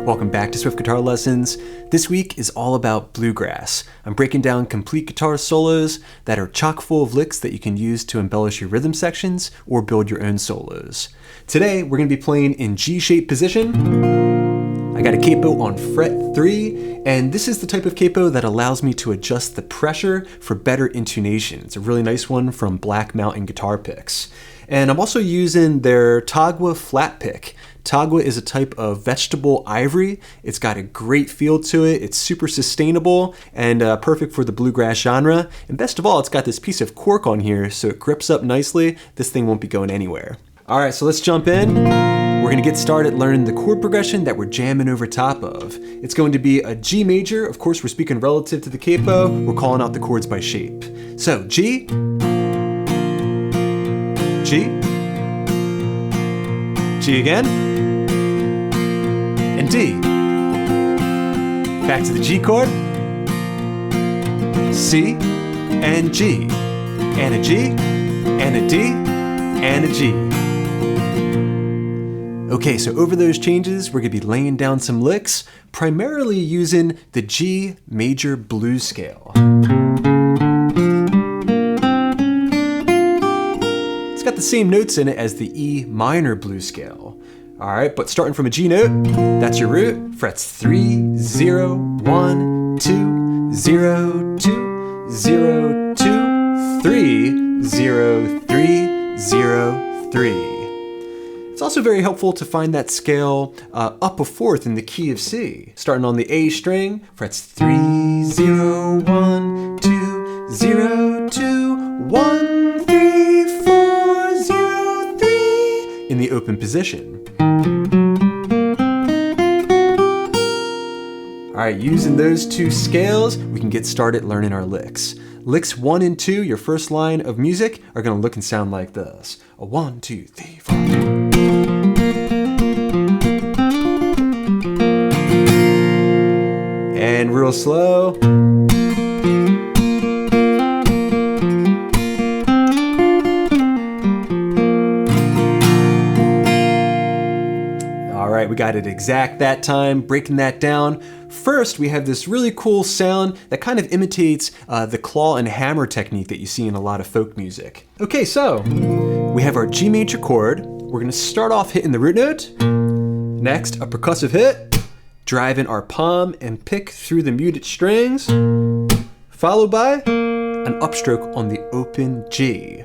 Welcome back to Swift Guitar Lessons. This week is all about bluegrass. I'm breaking down complete guitar solos that are chock full of licks that you can use to embellish your rhythm sections or build your own solos. Today, we're going to be playing in G-shaped position. I got a capo on fret 3, and this is the type of capo that allows me to adjust the pressure for better intonation. It's a really nice one from Black Mountain Guitar Picks. And I'm also using their Tagua flat pick. Tagua is a type of vegetable ivory. It's got a great feel to it. It's super sustainable and perfect for the bluegrass genre. And best of all, it's got this piece of cork on here so it grips up nicely. This thing won't be going anywhere. All right, so let's jump in. We're gonna get started learning the chord progression that we're jamming over top of. It's going to be a G major. Of course, we're speaking relative to the capo. We're calling out the chords by shape. So G, G, G again, and D. Back to the G chord, C, and G, and a G, and a D, and a G. Okay, so over those changes, we're gonna be laying down some licks, primarily using the G major blues scale. It's got the same notes in it as the E minor blues scale. All right, but starting from a G note, that's your root, frets 3, 0, 1, 2, 0, 2, 0, 2, 3, 0, 3, 0, 3. It's also very helpful to find that scale up a fourth in the key of C. Starting on the A string, frets 3, 0, 1, 2, 0, 2, 1, 3, 4, 0, 3 in the open position. All right, using those two scales, we can get started learning our licks. Licks 1 and 2, your first line of music, are gonna look and sound like this. A 1, 2, 3, 4. And real slow. All right, we got it exact that time, breaking that down. First, we have this really cool sound that kind of imitates the claw and hammer technique that you see in a lot of folk music. Okay, so we have our G major chord. We're gonna start off hitting the root note. Next, a percussive hit, driving our palm and pick through the muted strings, followed by an upstroke on the open G.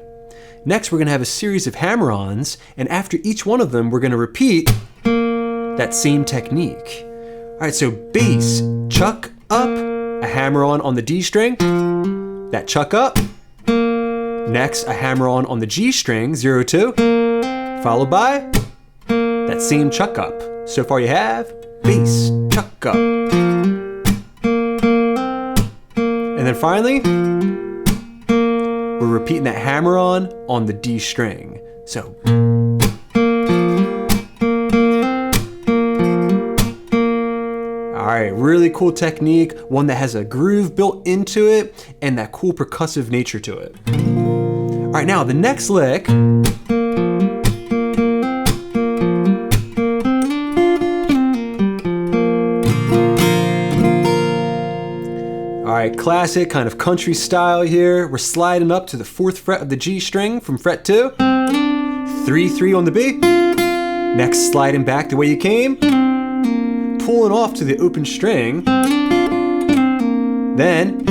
Next, we're gonna have a series of hammer-ons, and after each one of them, we're gonna repeat that same technique. All right, so bass, chuck up, a hammer-on the D string, that chuck up. Next, a hammer-on the G string, 0, 2, followed by that same chuck up. So far you have bass, chuck up. And then finally, we're repeating that hammer-on the D string. So. All right, really cool technique, one that has a groove built into it and that cool percussive nature to it. All right, now the next lick. All right, classic kind of country style here. We're sliding up to the 4th fret of the G string from fret 2, 3, 3 on the B. Next, sliding back the way you came. Pulling off to the open string, then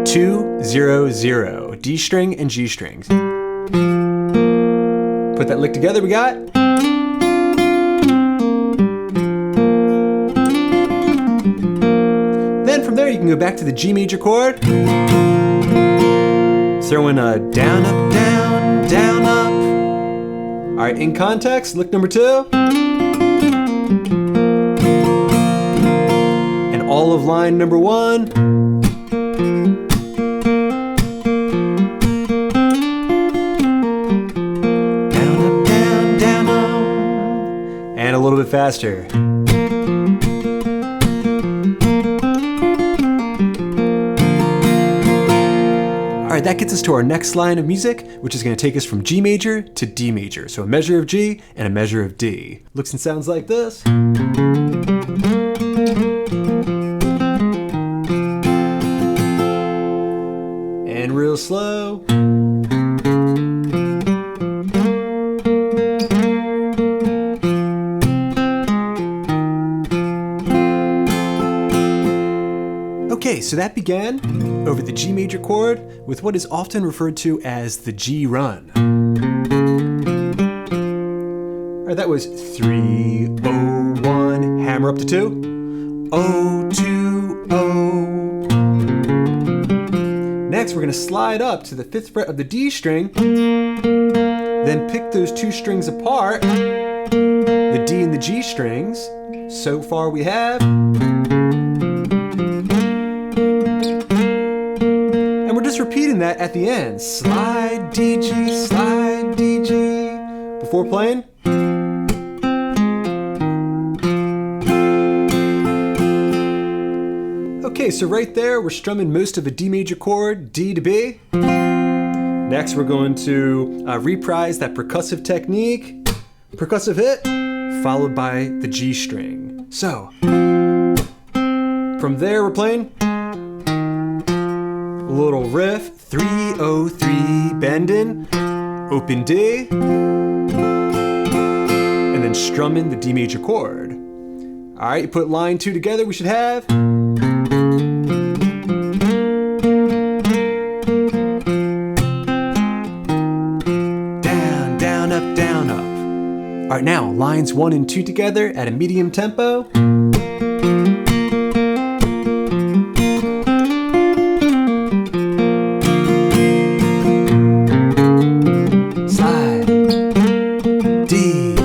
2, 0, 0, D string and G strings. Put that lick together, we got. Then from there you can go back to the G major chord, throw in a down, up, down, down, up. All right, in context, lick number 2. All of line number 1. Down, up, down, down, up. And a little bit faster. All right, that gets us to our next line of music, which is going to take us from G major to D major. So a measure of G and a measure of D. Looks and sounds like this. slow. Okay, so that began over the G major chord with what is often referred to as the G run. Alright, that was 3, 0, 1, hammer up to 2, 0, 2, 0. Next, we're going to slide up to the 5th fret of the D string, then pick those two strings apart, the D and the G strings. So far we have. And we're just repeating that at the end. Slide DG, slide DG. Before playing. Okay, so right there, we're strumming most of a D major chord, D to B. Next, we're going to reprise that percussive technique, percussive hit, followed by the G string. So, from there, we're playing a little riff, 3-0-3, bending, open D, and then strumming the D major chord. All right, you put line 2 together, we should have. Down, up. All right, now lines 1 and 2 together at a medium tempo. Slide, D.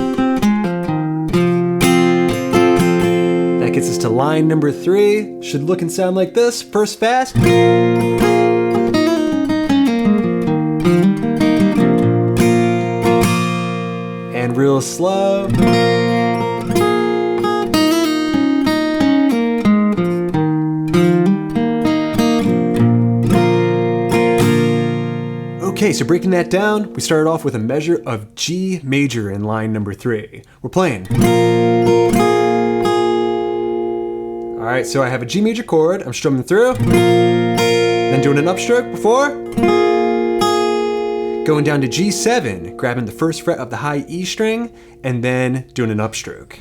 That gets us to line number 3. Should look and sound like this. First fast. And real slow. Okay, so breaking that down, we started off with a measure of G major in line number 3. We're playing. All right, so I have a G major chord, I'm strumming through, then doing an upstroke before, going down to G7, grabbing the 1st fret of the high E string, and then doing an upstroke.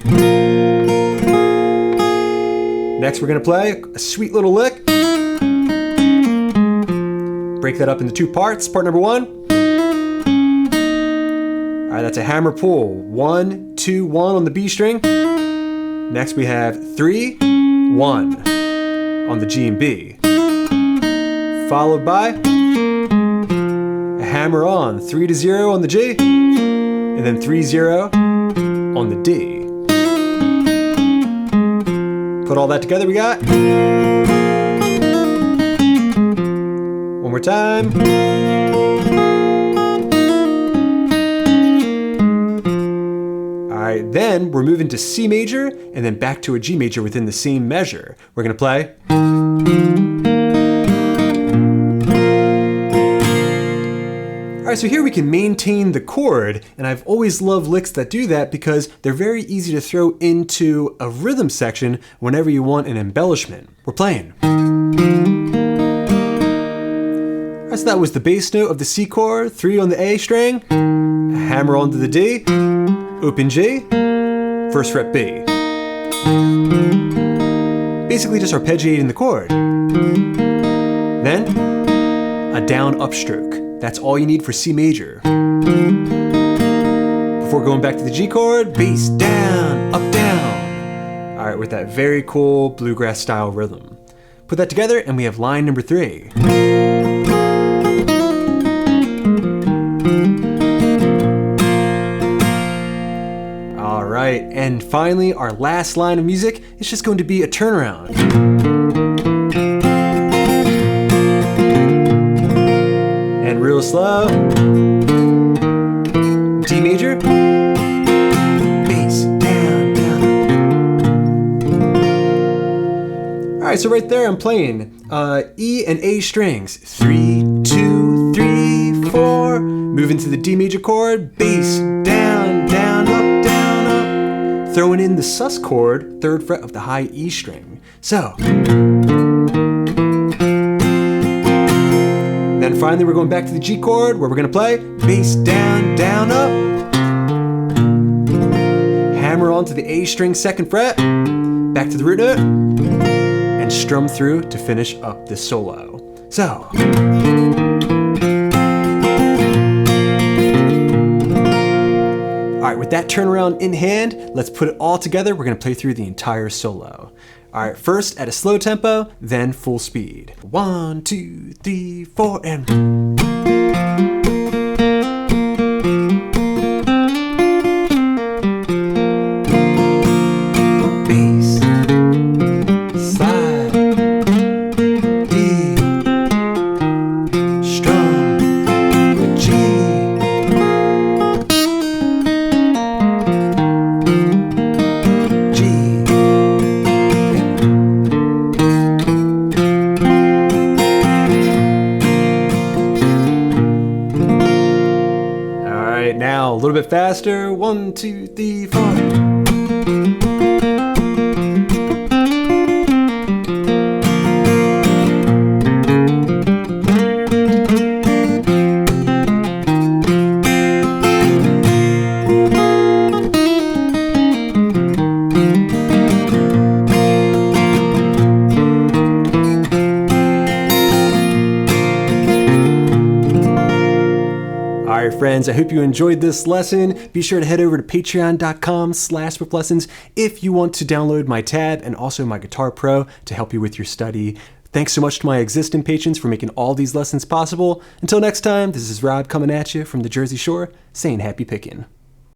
Next, we're gonna play a sweet little lick. Break that up into 2 parts. Part number 1. All right, that's a hammer pull. 1, 2, 1 on the B string. Next, we have 3, 1 on the G and B. Followed by hammer on 3 to 0 on the G, and then 3-0 on the D. Put all that together, we got. One more time. All right, then we're moving to C major, and then back to a G major within the same measure. We're gonna play. Alright, so here we can maintain the chord, and I've always loved licks that do that because they're very easy to throw into a rhythm section whenever you want an embellishment. We're playing. Alright, so that was the bass note of the C chord, 3 on the A string, a hammer onto the D, open G, 1st fret B. Basically just arpeggiating the chord. Then, a down upstroke. That's all you need for C major. Before going back to the G chord, bass down, up down. All right, with that very cool bluegrass style rhythm. Put that together and we have line number 3. All right, and finally our last line of music is just going to be a turnaround. Real slow. D major. Bass down, down. All right, so right there I'm playing E and A strings. 3, 2, 3, 4. Moving to the D major chord. Bass down, down, up, down, up. Throwing in the sus chord, 3rd fret of the high E string. So. then finally we're going back to the G chord where we're going to play bass down, down, up. Hammer onto the A string 2nd fret, back to the root note, and strum through to finish up this solo. So. All right, with that turnaround in hand, let's put it all together. We're gonna play through the entire solo. All right, first at a slow tempo, then full speed. 1, 2, 3, 4, and... Bass, slide, D, strum, G. Now a little bit faster. 1, 2, 3, 4. Alright friends, I hope you enjoyed this lesson. Be sure to head over to patreon.com/rifflessons if you want to download my tab and also my Guitar Pro to help you with your study. Thanks so much to my existing patrons for making all these lessons possible. Until next time, this is Rob coming at you from the Jersey Shore, saying happy picking.